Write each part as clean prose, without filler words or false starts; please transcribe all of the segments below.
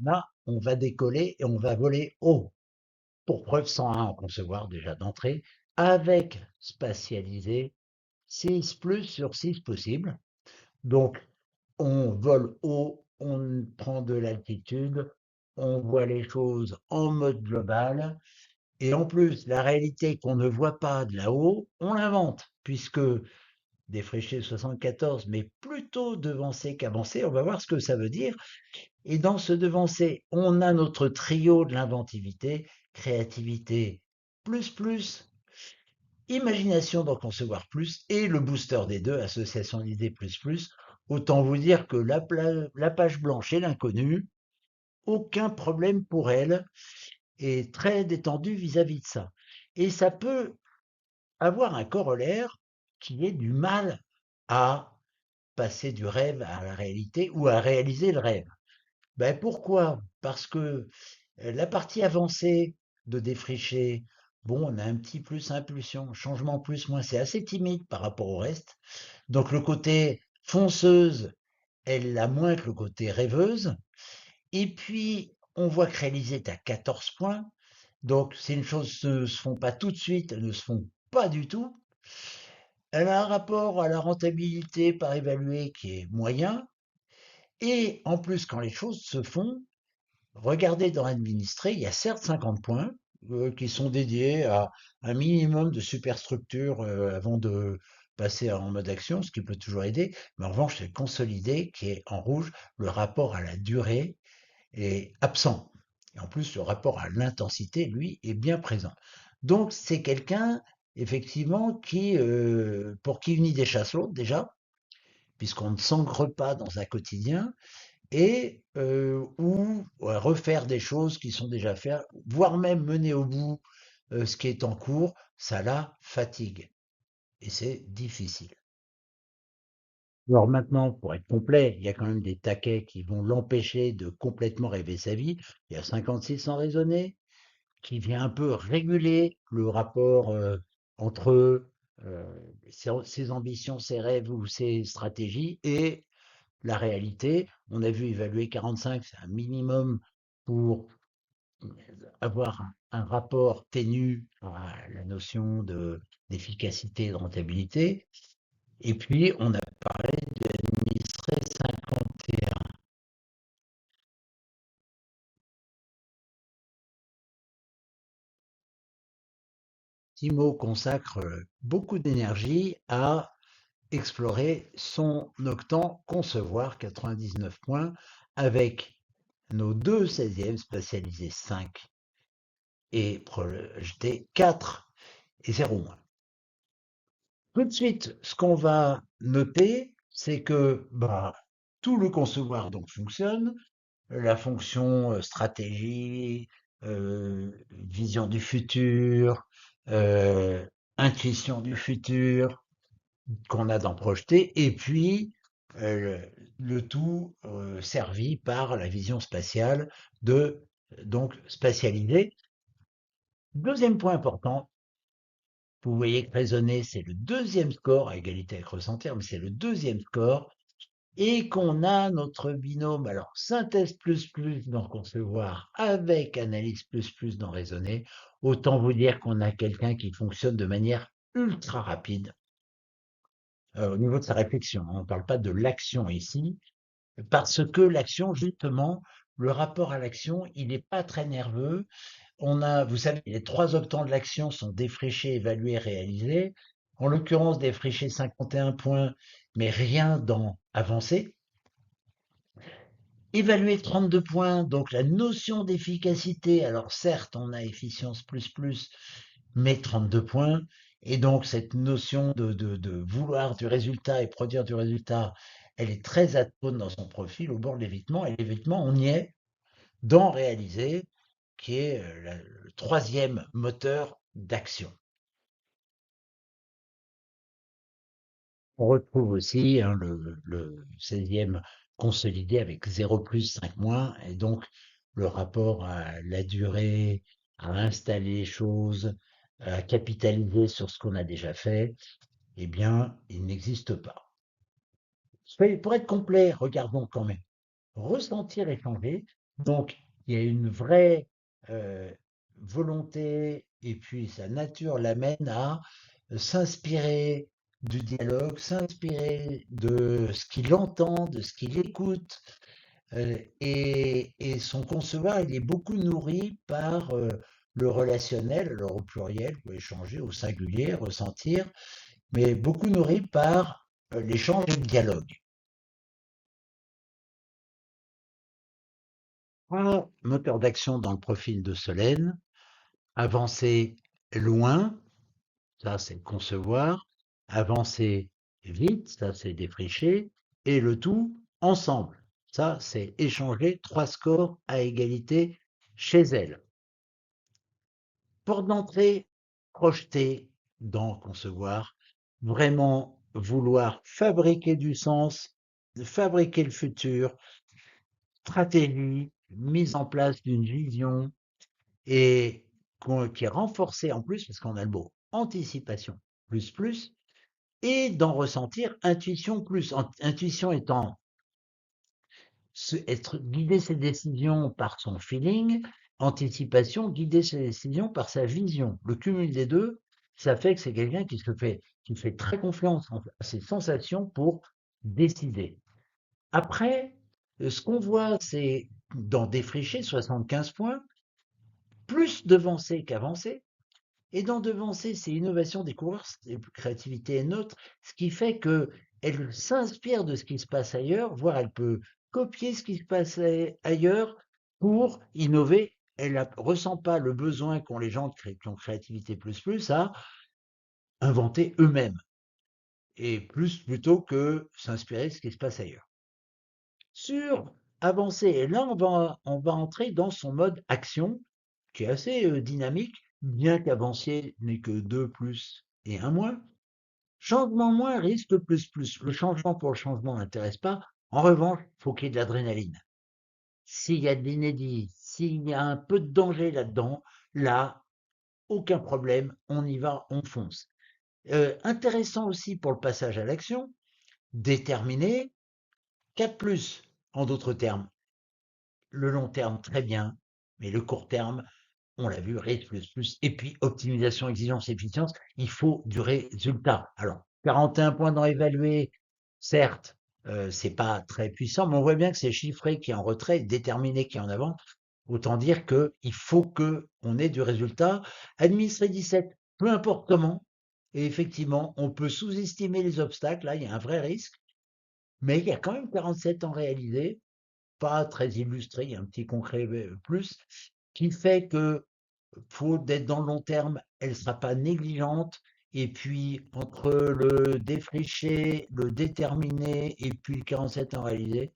Là, on va décoller et on va voler haut. Pour preuve 101 en concevoir déjà d'entrée, avec spatialisé 6 plus sur 6 possible. Donc, on vole haut, on prend de l'altitude, on voit les choses en mode global. Et en plus, la réalité qu'on ne voit pas de là-haut, on l'invente, puisque défriché 74, mais plutôt devancé qu'avancé, on va voir ce que ça veut dire. Et dans ce devancé, on a notre trio de l'inventivité, créativité, plus, imagination d'en concevoir plus, et le booster des deux, association d'idées plus. Autant vous dire que la page blanche et l'inconnu, aucun problème pour elle, est très détendue vis-à-vis de ça. Et ça peut avoir un corollaire qui est du mal à passer du rêve à la réalité ou à réaliser le rêve. Ben pourquoi? Parce que la partie avancée de défricher, bon, on a un petit plus impulsion, changement plus moins, c'est assez timide par rapport au reste. Donc le côté fonceuse, elle l'a moins que le côté rêveuse. Et puis, on voit que réaliser est à 14 points. Donc, ces une choses ne se font pas tout de suite, elles ne se font pas du tout. Elle a un rapport à la rentabilité par évalué qui est moyen. Et en plus, quand les choses se font, regardez dans l'administré, il y a certes 50 points qui sont dédiés à un minimum de superstructure avant de passer en mode action, ce qui peut toujours aider. Mais en revanche, c'est consolidé qui est en rouge. Le rapport à la durée est absent. Et en plus, le rapport à l'intensité, lui, est bien présent. Donc, c'est quelqu'un, effectivement, pour qui une idée chasse l'autre, déjà, puisqu'on ne s'ancre pas dans un quotidien, ou refaire des choses qui sont déjà faites, voire même mener au bout ce qui est en cours, ça la fatigue. Et c'est difficile. Alors maintenant, pour être complet, il y a quand même des taquets qui vont l'empêcher de complètement rêver sa vie. Il y a 56 sans raisonner, qui vient un peu réguler le rapport entre ses ambitions, ses rêves ou ses stratégies et la réalité. On a vu évaluer 45, c'est un minimum pour avoir un rapport ténu à la notion d'efficacité et de rentabilité. Et puis, on a parlé de l'administré 51. Timo consacre beaucoup d'énergie à explorer son octant concevoir 99 points avec nos deux 16e spatialisés 5 et projetés 4 et 0 moins. Tout de suite, ce qu'on va noter, c'est que tout le concevoir donc fonctionne, la fonction stratégie, vision du futur, euh, intuition du futur qu'on a dans projeté, et puis euh, le tout servi par la vision spatiale de donc spatialiser. Deuxième point important, vous voyez que raisonner, c'est le deuxième score, à égalité avec ressentir, mais c'est le deuxième score, et qu'on a notre binôme, alors synthèse dans concevoir avec analyse dans raisonner, autant vous dire qu'on a quelqu'un qui fonctionne de manière ultra rapide au niveau de sa réflexion. On ne parle pas de l'action ici, parce que l'action, justement, le rapport à l'action, il n'est pas très nerveux. Vous savez, les 3 octants de l'action sont défrichés, évalués, réalisés. En l'occurrence, défriché 51 points, mais rien dans avancé. Évalué 32 points, donc la notion d'efficacité, alors certes, on a efficience mais 32 points. Et donc, cette notion de vouloir du résultat et produire du résultat, elle est très atone dans son profil au bord de l'évitement. Et l'évitement, on y est dans réaliser, qui est le troisième moteur d'action. On retrouve aussi le 16e consolidé avec 0 plus 5 moins, et donc le rapport à la durée, à installer les choses, à capitaliser sur ce qu'on a déjà fait, eh bien, il n'existe pas. Pour être complet, regardons quand même. Ressentir et changer. Donc, il y a une vraie euh, volonté, et puis sa nature l'amène à s'inspirer du dialogue, s'inspirer de ce qu'il entend, de ce qu'il écoute. Et son concevoir, il est beaucoup nourri par le relationnel, alors au pluriel, ou échanger, au singulier, ressentir, mais beaucoup nourri par l'échange et le dialogue. Un moteur d'action dans le profil de Solène, avancer loin, ça c'est concevoir, avancer vite, ça c'est défricher, et le tout ensemble. Ça c'est échanger 3 scores à égalité chez elle. Porte d'entrée, projeter dans concevoir, vraiment vouloir fabriquer du sens, fabriquer le futur, stratégie, mise en place d'une vision et qui est renforcée en plus, parce qu'on a le mot anticipation plus, et d'en ressentir intuition plus. Intuition étant être guider ses décisions par son feeling, anticipation, guider ses décisions par sa vision. Le cumul des deux, ça fait que c'est quelqu'un qui fait très confiance à ses sensations pour décider. Après, ce qu'on voit, c'est dans défricher 75 points, plus devancer qu'avancer. Et dans devancer, c'est innovation, découverte, créativité est neutre, ce qui fait que elle s'inspire de ce qui se passe ailleurs, voire elle peut copier ce qui se passe ailleurs pour innover. Elle ne ressent pas le besoin qu'ont les gens qui ont créativité à inventer eux-mêmes, et plus plutôt que s'inspirer de ce qui se passe ailleurs. Sur avancer, et là on va entrer dans son mode action, qui est assez dynamique, bien qu'avancier n'est que 2 plus et un moins. Changement moins, risque plus. Le changement pour le changement n'intéresse pas. En revanche, il faut qu'il y ait de l'adrénaline. S'il y a de l'inédit, s'il y a un peu de danger là-dedans, là, aucun problème, on y va, on fonce. Intéressant aussi pour le passage à l'action, déterminé, 4 plus, en d'autres termes. Le long terme, très bien, mais le court terme, on l'a vu, risque plus, et puis optimisation, exigence, efficience, il faut du résultat. Alors, 41 points dans évaluer, certes, c'est pas très puissant, mais on voit bien que c'est chiffré qui est en retrait, déterminé qui est en avant. Autant dire qu'il faut que on ait du résultat. Administrer 17, peu importe comment, et effectivement, on peut sous-estimer les obstacles, là, il y a un vrai risque, mais il y a quand même 47 en réalisé, pas très illustré, il y a un petit concret plus, qui fait que faut d'être dans le long terme, elle ne sera pas négligente. Et puis, entre le défricher, le déterminer et puis le 47 en réalisé,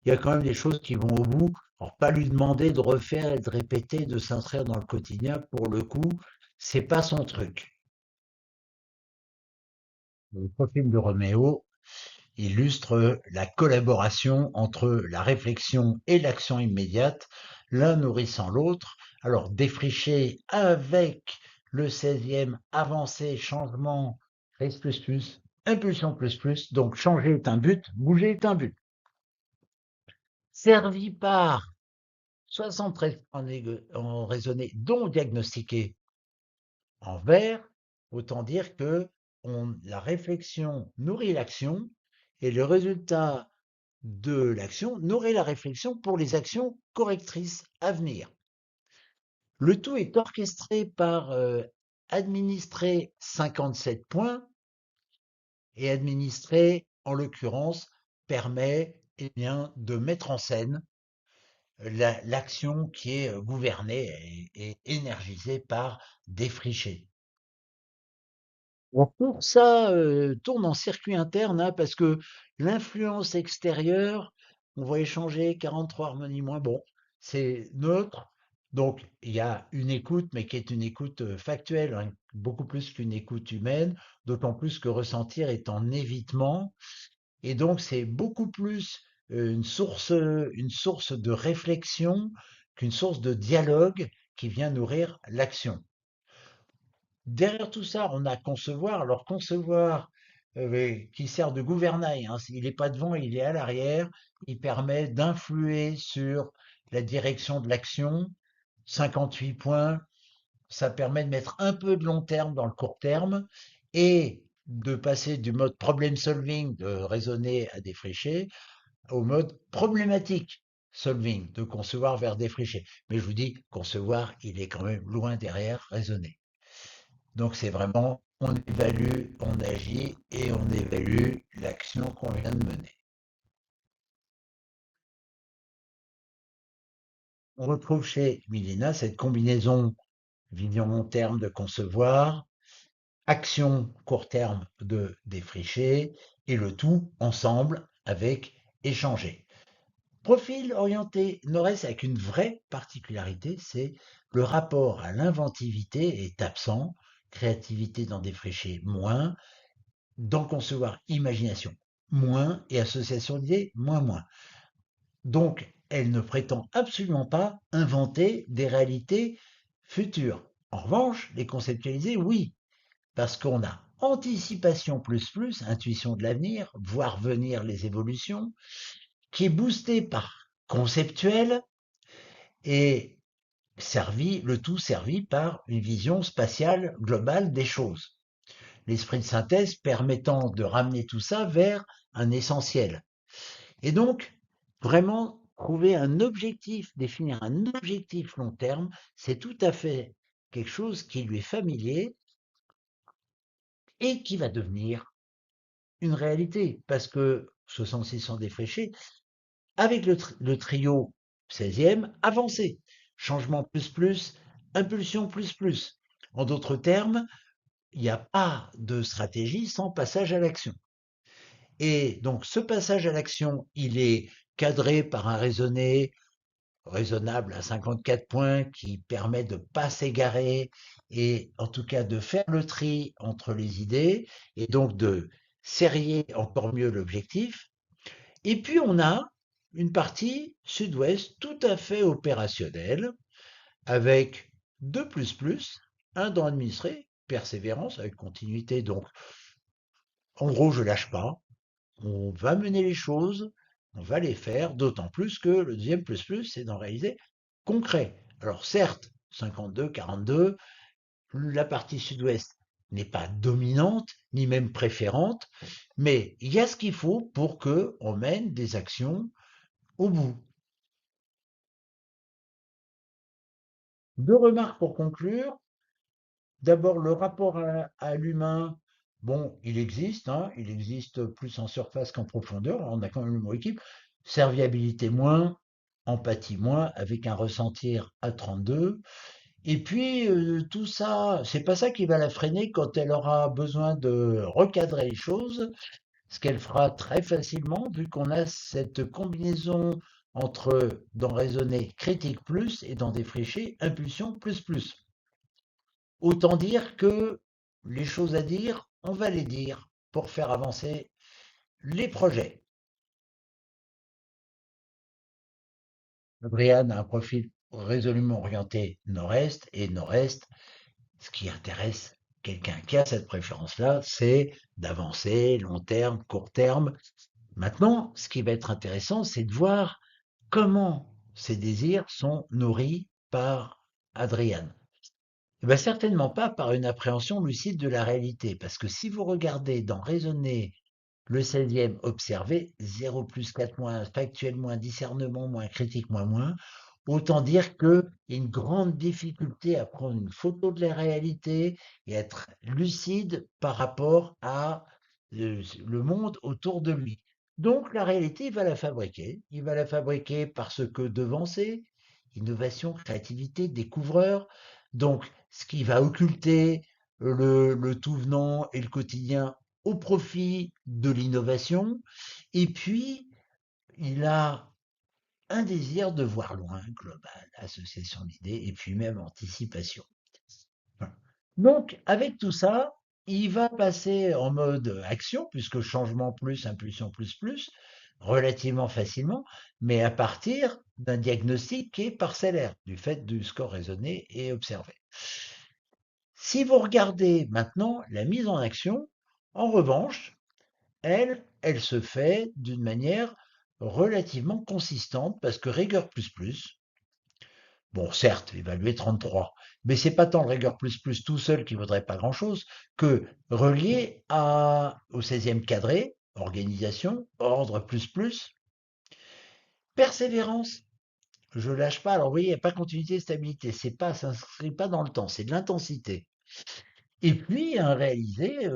il y a quand même des choses qui vont au bout. Alors, pas lui demander de refaire et de répéter, de s'inscrire dans le quotidien, pour le coup, c'est pas son truc. Le profil de Roméo illustre la collaboration entre la réflexion et l'action immédiate, l'un nourrissant l'autre. Alors défricher avec le 16e, avancer, changement, risque plus, impulsion plus, donc changer est un but, bouger est un but. Servi par 73 en raisonné, dont diagnostiqué en vert, autant dire que la réflexion nourrit l'action et le résultat de l'action nourrit la réflexion pour les actions correctrices à venir. Le tout est orchestré par administrer 57 points, et administrer, en l'occurrence, permet bien, de mettre en scène l'action qui est gouvernée et énergisée par défricher. Pour ça, tourne en circuit interne, hein, parce que l'influence extérieure, on va échanger 43 harmonies moins, bon, c'est neutre. Donc, il y a une écoute, mais qui est une écoute factuelle, hein, beaucoup plus qu'une écoute humaine, d'autant plus que ressentir est en évitement. Et donc, c'est beaucoup plus une source de réflexion qu'une source de dialogue qui vient nourrir l'action. Derrière tout ça, on a concevoir. Alors concevoir, qui sert de gouvernail, hein, il n'est pas devant, il est à l'arrière. Il permet d'influer sur la direction de l'action, 58 points, ça permet de mettre un peu de long terme dans le court terme et de passer du mode problem solving, de raisonner à défricher, au mode problématique solving, de concevoir vers défricher. Mais je vous dis, concevoir, il est quand même loin derrière raisonner. Donc c'est vraiment, on évalue, on agit et on évalue l'action qu'on vient de mener. On retrouve chez Milena cette combinaison vision long terme de concevoir, action court terme de défricher, et le tout ensemble avec échanger. Profil orienté nord-est avec une vraie particularité, c'est le rapport à l'inventivité est absent, créativité dans défricher moins, dans concevoir imagination moins et association d'idées moins. Donc, elle ne prétend absolument pas inventer des réalités futures. En revanche, les conceptualiser, oui, parce qu'on a anticipation plus, intuition de l'avenir, voir venir les évolutions, qui est boostée par conceptuel et le tout servi par une vision spatiale globale des choses. L'esprit de synthèse permettant de ramener tout ça vers un essentiel. Et donc, vraiment, trouver un objectif, définir un objectif long terme, c'est tout à fait quelque chose qui lui est familier et qui va devenir une réalité. Parce que 66 sans défriché, avec le trio 16e, avancé. Changement impulsion plus. En d'autres termes, il n'y a pas de stratégie sans passage à l'action. Et donc, ce passage à l'action, il est cadré par un raisonnable à 54 points qui permet de ne pas s'égarer et en tout cas de faire le tri entre les idées et donc de serrer encore mieux l'objectif. Et puis, on a une partie sud-ouest tout à fait opérationnelle avec 2 un dans administré, persévérance avec continuité. Donc, en gros, je lâche pas. On va mener les choses, on va les faire, d'autant plus que le deuxième c'est d'en réaliser concret. Alors certes, 52, 42, la partie sud-ouest n'est pas dominante, ni même préférente, mais il y a ce qu'il faut pour que on mène des actions au bout. Deux remarques pour conclure. D'abord, le rapport à l'humain, bon, il existe, hein, il existe plus en surface qu'en profondeur, on a quand même le mot équipe. Serviabilité moins, empathie moins, avec un ressentir à 32. Et puis, tout ça, c'est pas ça qui va la freiner quand elle aura besoin de recadrer les choses, ce qu'elle fera très facilement, vu qu'on a cette combinaison entre dans raisonner critique plus et dans défricher impulsion plus. Autant dire que les choses à dire, on va les dire pour faire avancer les projets. Brian a un profil résolument orienté nord-est et nord-est. Ce qui intéresse quelqu'un qui a cette préférence-là, c'est d'avancer long terme, court terme. Maintenant, ce qui va être intéressant, c'est de voir comment ces désirs sont nourris par Adrian. Eh ben, certainement pas par une appréhension lucide de la réalité, parce que si vous regardez dans raisonner le 16e observé, 0 plus 4 moins, factuel moins, discernement moins, critique moins, autant dire qu'il y a une grande difficulté à prendre une photo de la réalité et être lucide par rapport à le monde autour de lui. Donc la réalité, il va la fabriquer. Il va la fabriquer parce que devancer, innovation, créativité, découvreur. Donc ce qui va occulter le tout venant et le quotidien au profit de l'innovation. Et puis, il a un désir de voir loin, global, association d'idées, et puis même anticipation. Voilà. Donc, avec tout ça, il va passer en mode action, puisque changement plus, impulsion relativement facilement, mais à partir d'un diagnostic qui est parcellaire, du fait du score raisonné et observé. Si vous regardez maintenant la mise en action, en revanche, elle se fait d'une manière relativement consistante parce que rigueur Bon, certes, évalué 33, mais c'est pas tant le rigueur plus plus tout seul qui vaudrait pas grand-chose que relié au 16e cadré, organisation, ordre plus plus, persévérance. Je lâche pas. Alors, vous voyez, il n'y a pas continuité, stabilité. C'est pas, ça s'inscrit pas dans le temps. C'est de l'intensité. Et puis, un réalisé,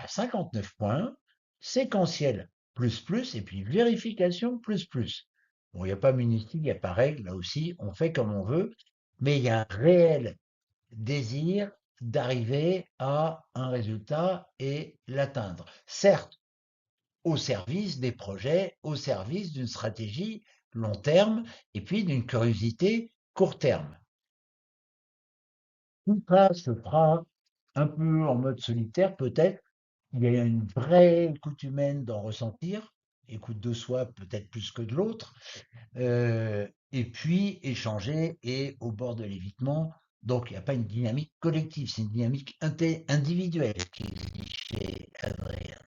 59 points, séquentiel plus plus, et puis vérification plus plus. Bon, il n'y a pas ministère, il n'y a pas règle. Là aussi, on fait comme on veut. Mais il y a un réel désir d'arriver à un résultat et l'atteindre. Certes, au service des projets, au service d'une stratégie long terme et puis d'une curiosité court terme. Tout ça se fera un peu en mode solitaire peut-être. Il y a une vraie écoute humaine d'en ressentir, écoute de soi peut-être plus que de l'autre, et puis échanger et au bord de l'évitement. Donc il n'y a pas une dynamique collective, c'est une dynamique individuelle qui existe chez Adrien.